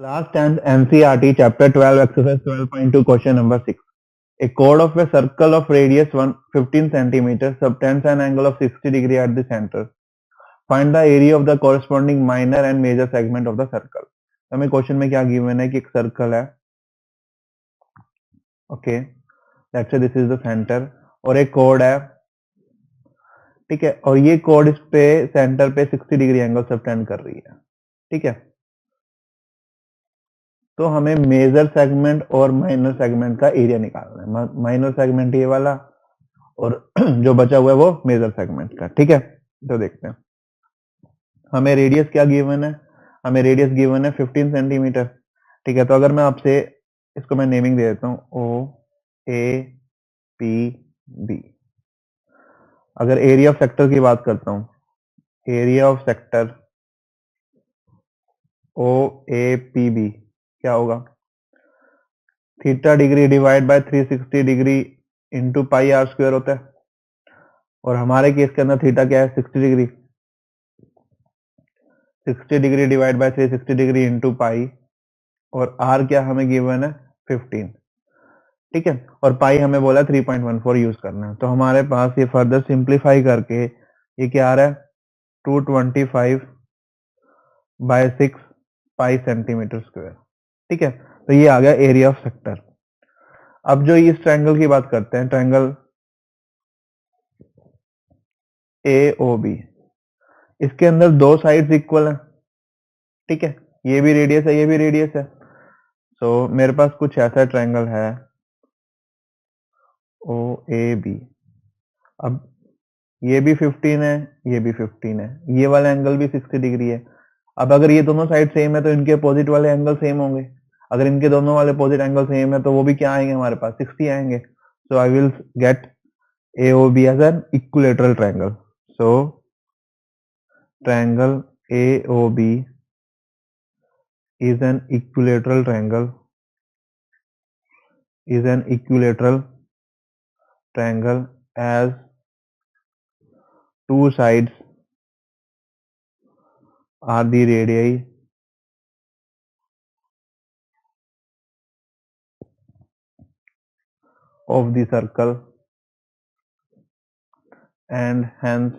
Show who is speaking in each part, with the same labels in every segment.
Speaker 1: Class 10th NCERT Chapter 12 Exercise 12.2 Question number 6. A chord of a circle of radius 15 cm subtends an angle of 60 degree at the center. Find the area of the corresponding minor and major segment of the circle. हमें question में क्या given है कि एक circle है, okay, let's say this is the centre और एक code है, ठीक है, और ये कोड इस पे सेंटर पे 60 डिग्री एंगल सबटेंड कर रही है, ठीक है। तो हमें मेजर सेगमेंट और माइनर सेगमेंट का एरिया निकालना है। माइनर सेगमेंट ये वाला और जो बचा हुआ है वो मेजर सेगमेंट का, ठीक है। तो देखते हैं हमें रेडियस क्या गिवन है। हमें रेडियस गिवन है 15 सेंटीमीटर, ठीक है। तो अगर मैं आपसे इसको मैं नेमिंग दे देता हूँ ओ ए पी बी। अगर एरिया ऑफ सेक्टर की बात करता हूँ, area of sector O A P B क्या होगा, theta degree divide by 360 degree into pi r square होता है। और हमारे केस के अंदर थीटा क्या है, 60 degree. 60 degree divide by 360 degree into पाई, और आर क्या हमें गिवन है 15, ठीक है। और पाई हमें बोला 3.14 यूज करना है। तो हमारे पास ये फर्दर सिंप्लीफाई करके ये क्या आ रहा है 225 बाय 6 पाई सेंटीमीटर स्क्वायर, ठीक है। तो ये आ गया एरिया ऑफ सेक्टर। अब जो इस ट्रायंगल की बात करते हैं, ट्रायंगल ए ओ बी, इसके अंदर दो साइड्स इक्वल हैं, ठीक है। ये भी रेडियस है, ये भी रेडियस है। तो मेरे पास कुछ ऐसा ट्रायंगल है ओ ए बी। अब ये भी 15 है, ये भी 15 है, ये वाला एंगल भी 60 डिग्री है। अब अगर ये दोनों साइड सेम है तो इनके अपोजिट वाले एंगल सेम होंगे। अगर इनके दोनों वाले अपोजिट एंगल सेम है तो वो भी क्या आएंगे, हमारे पास 60 आएंगे। So I will get AOB as an equilateral triangle. So triangle AOB is an equilateral triangle, is an equilateral triangle as two sides are the radii of the circle and hence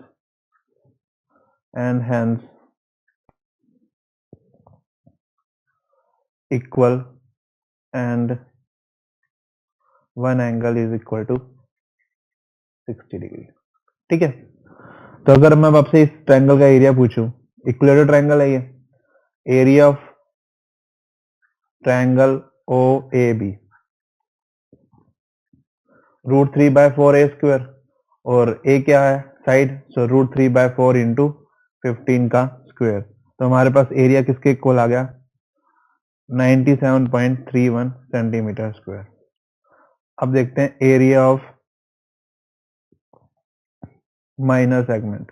Speaker 1: equal and one angle is equal to 60 degree, ठीक है। तो अगर मैं आपसे इस triangle का area पूछूं, equilateral triangle है ये, area of triangle O A B √3/4 A square, और ए क्या है साइड, सो √3/4 इंटू 15 का स्क्वायर। तो हमारे पास एरिया किसके इक्वल आ गया 97.31 सेंटीमीटर स्क्वायर। अब देखते हैं area of minor segment.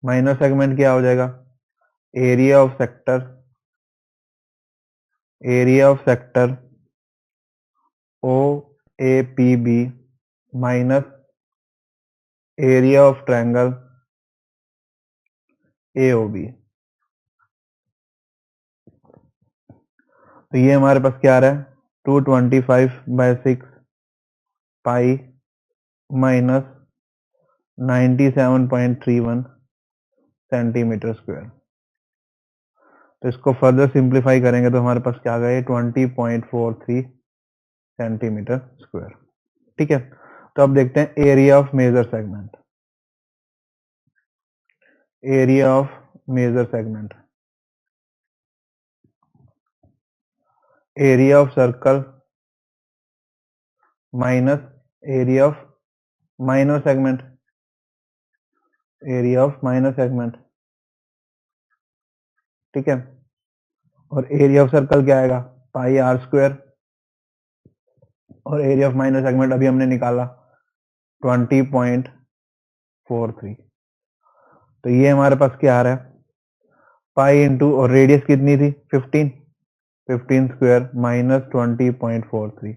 Speaker 1: Minor segment क्या हो जाएगा, area of sector, area of sector O A P B minus area of triangle A O B. तो ये हमारे पास क्या आ रहा है 225/6 पाई माइनस 97.31 सेंटीमीटर स्क्वायर। तो इसको फर्दर सिंप्लीफाई करेंगे तो हमारे पास क्या आ गया 20.43 सेंटीमीटर स्क्वायर, ठीक है। तो अब देखते हैं area of major segment. Area of major segment, area of circle minus area of minor segment, area of minor segment, ठीक है। और एरिया ऑफ सर्कल क्या आएगा पाई आर स्क्वायर, और एरिया ऑफ माइनर सेगमेंट अभी हमने निकाला 20.43। तो ये हमारे पास क्या आ रहा है पाई इंटू, और रेडियस कितनी थी 15 स्क्वायर माइनस 20.43।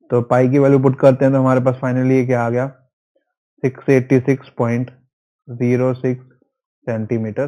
Speaker 1: तो पाई की वैल्यू पुट करते हैं तो हमारे पास फाइनली ये क्या आ गया 686.06 सेंटीमीटर